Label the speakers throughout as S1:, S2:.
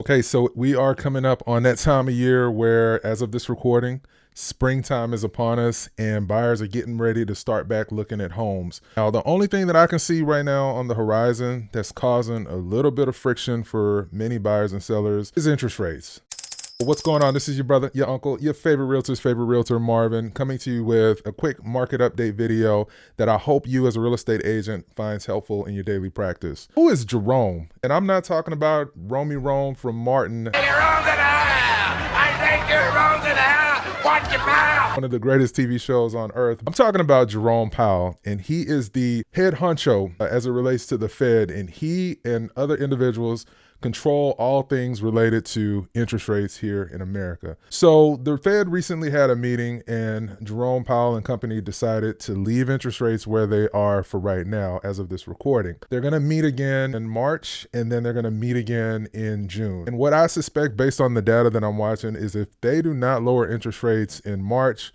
S1: Okay, so we are coming up on that time of year where, as of this recording, springtime is upon us and buyers are getting ready to start back looking at homes. Now, the only thing that I can see right now on the horizon that's causing a little bit of friction for many buyers and sellers is interest rates. What's going on? This is your brother, your uncle, your favorite realtor's favorite realtor, Marvin, coming to you with a quick market update video that I hope you as a real estate agent finds helpful in your daily practice. Who is Jerome? And I'm not talking about Romy Rome from Martin.
S2: You're wrong in the house. I think you're wrong in the house. Watch your mouth.
S1: One of the greatest TV shows on earth. I'm talking about Jerome Powell, and he is the head honcho as it relates to the Fed, and he and other individuals control all things related to interest rates here in America. So the Fed recently had a meeting and Jerome Powell and company decided to leave interest rates where they are for right now as of this recording. They're going to meet again in March and then they're going to meet again in June. And what I suspect based on the data that I'm watching is if they do not lower interest rates in March,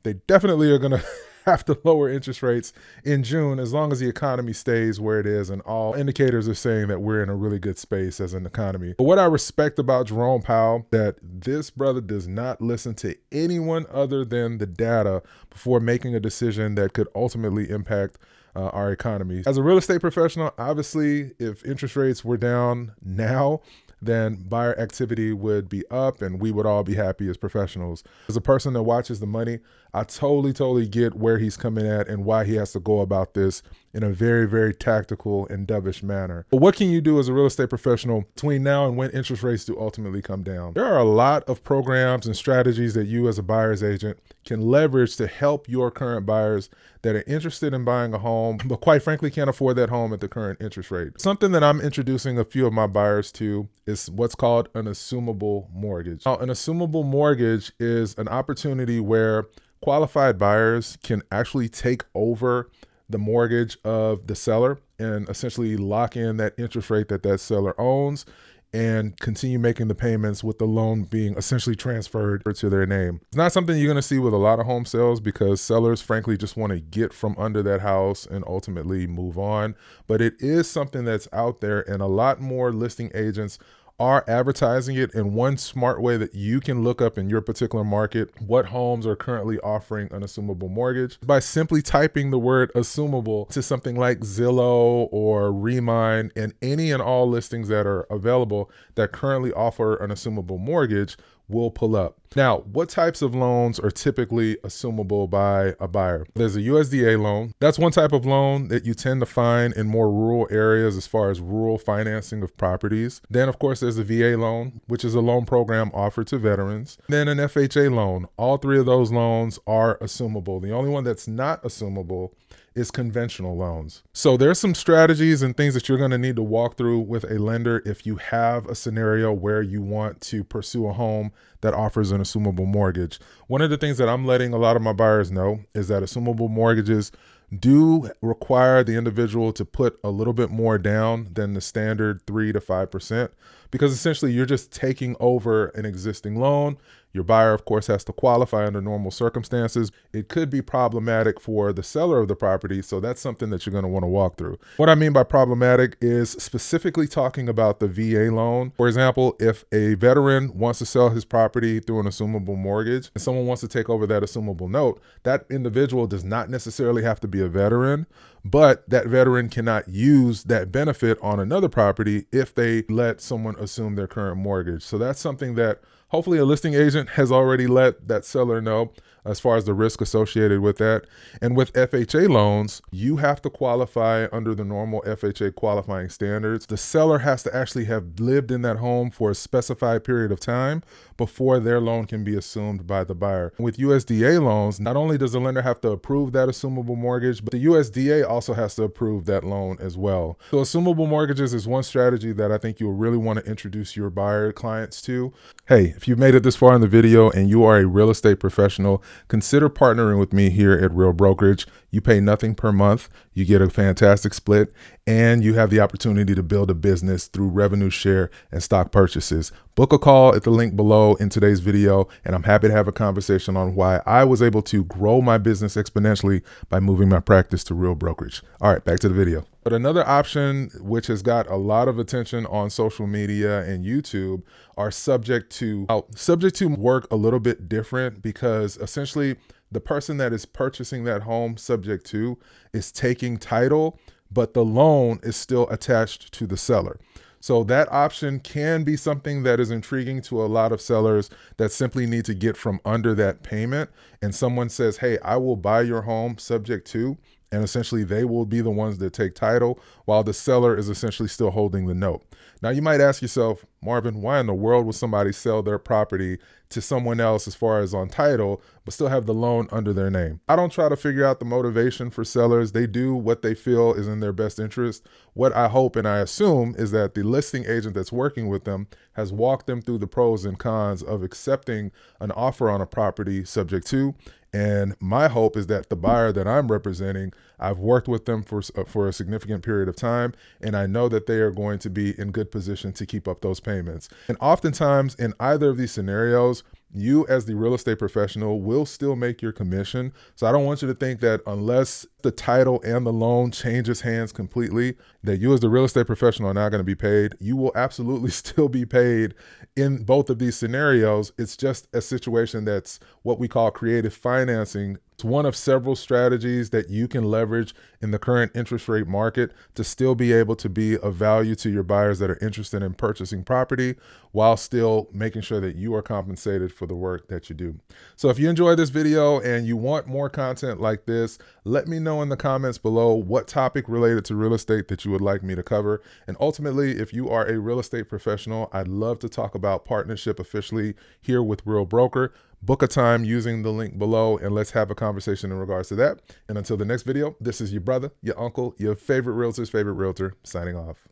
S1: they definitely are going to have to lower interest rates in June as long as the economy stays where it is, and all indicators are saying that we're in a really good space as an economy. But what I respect about Jerome Powell, that this brother does not listen to anyone other than the data before making a decision that could ultimately impact our economy. As a real estate professional, obviously, if interest rates were down now, then buyer activity would be up and we would all be happy as professionals. As a person that watches the money, I totally get where he's coming at and why he has to go about this in a very tactical and dovish manner. But what can you do as a real estate professional between now and when interest rates do ultimately come down? There are a lot of programs and strategies that you as a buyer's agent can leverage to help your current buyers that are interested in buying a home, but quite frankly can't afford that home at the current interest rate. Something that I'm introducing a few of my buyers to is what's called an assumable mortgage. Now, an assumable mortgage is an opportunity where qualified buyers can actually take over the mortgage of the seller and essentially lock in that interest rate that that seller owns and continue making the payments with the loan being essentially transferred to their name. It's not something you're going to see with a lot of home sales because sellers frankly just want to get from under that house and ultimately move on. But it is something that's out there and a lot more listing agents are advertising it. And one smart way that you can look up in your particular market what homes are currently offering an assumable mortgage by simply typing the word assumable to something like Zillow or Remine and any and all listings that are available that currently offer an assumable mortgage will pull up. Now, what types of loans are typically assumable by a buyer? There's a USDA loan. That's one type of loan that you tend to find in more rural areas as far as rural financing of properties. Then, of course, there's a VA loan, which is a loan program offered to veterans. Then an FHA loan. All three of those loans are assumable. The only one that's not assumable is conventional loans. So there's some strategies and things that you're going to need to walk through with a lender if you have a scenario where you want to pursue a home that offers an assumable mortgage. One of the things that I'm letting a lot of my buyers know is that assumable mortgages do require the individual to put a little bit more down than the standard 3 to 5%, because essentially you're just taking over an existing loan. Your buyer, of course, has to qualify under normal circumstances. It could be problematic for the seller of the property, so that's something that you're going to want to walk through. What I mean by problematic is specifically talking about the VA loan. For example, if a veteran wants to sell his property through an assumable mortgage and someone wants to take over that assumable note, that individual does not necessarily have to be a veteran, but that veteran cannot use that benefit on another property if they let someone assume their current mortgage. So that's something that hopefully a listing agent has already let that seller know as far as the risk associated with that. And with FHA loans, you have to qualify under the normal FHA qualifying standards. The seller has to actually have lived in that home for a specified period of time before their loan can be assumed by the buyer. With USDA loans, not only does the lender have to approve that assumable mortgage, but the USDA also has to approve that loan as well. So assumable mortgages is one strategy that I think you'll really want to introduce your buyer clients to. Hey, if you've made it this far in the video and you are a real estate professional, consider partnering with me here at Real Brokerage. You pay nothing per month, you get a fantastic split, and you have the opportunity to build a business through revenue share and stock purchases. Book a call at the link below in today's video, and I'm happy to have a conversation on why I was able to grow my business exponentially by moving my practice to Real Brokerage. Brokerage. All right, back to the video. But another option which has got a lot of attention on social media and YouTube are subject to. Subject to work a little bit different because essentially the person that is purchasing that home subject to is taking title, but the loan is still attached to the seller. So that option can be something that is intriguing to a lot of sellers that simply need to get from under that payment. And someone says, hey, I will buy your home subject to, and essentially they will be the ones that take title while the seller is essentially still holding the note. Now you might ask yourself, Marvin, why in the world would somebody sell their property to someone else as far as on title, but still have the loan under their name? I don't try to figure out the motivation for sellers. They do what they feel is in their best interest. What I hope and I assume is that the listing agent that's working with them has walked them through the pros and cons of accepting an offer on a property subject to. And my hope is that the buyer that I'm representing, I've worked with them for a significant period of time, and I know that they are going to be in good position to keep up those payments. And oftentimes in either of these scenarios, you as the real estate professional will still make your commission. So I don't want you to think that unless the title and the loan changes hands completely, that you as the real estate professional are not going to be paid. You will absolutely still be paid in both of these scenarios. It's just a situation that's what we call creative financing. It's one of several strategies that you can leverage in the current interest rate market to still be able to be of value to your buyers that are interested in purchasing property while still making sure that you are compensated for the work that you do. So if you enjoyed this video and you want more content like this, let me know in the comments below what topic related to real estate that you would like me to cover. And ultimately, if you are a real estate professional, I'd love to talk about partnership officially here with Real Broker. Book a time using the link below and let's have a conversation in regards to that. And until the next video, this is your brother, your uncle, your favorite realtor's favorite realtor signing off.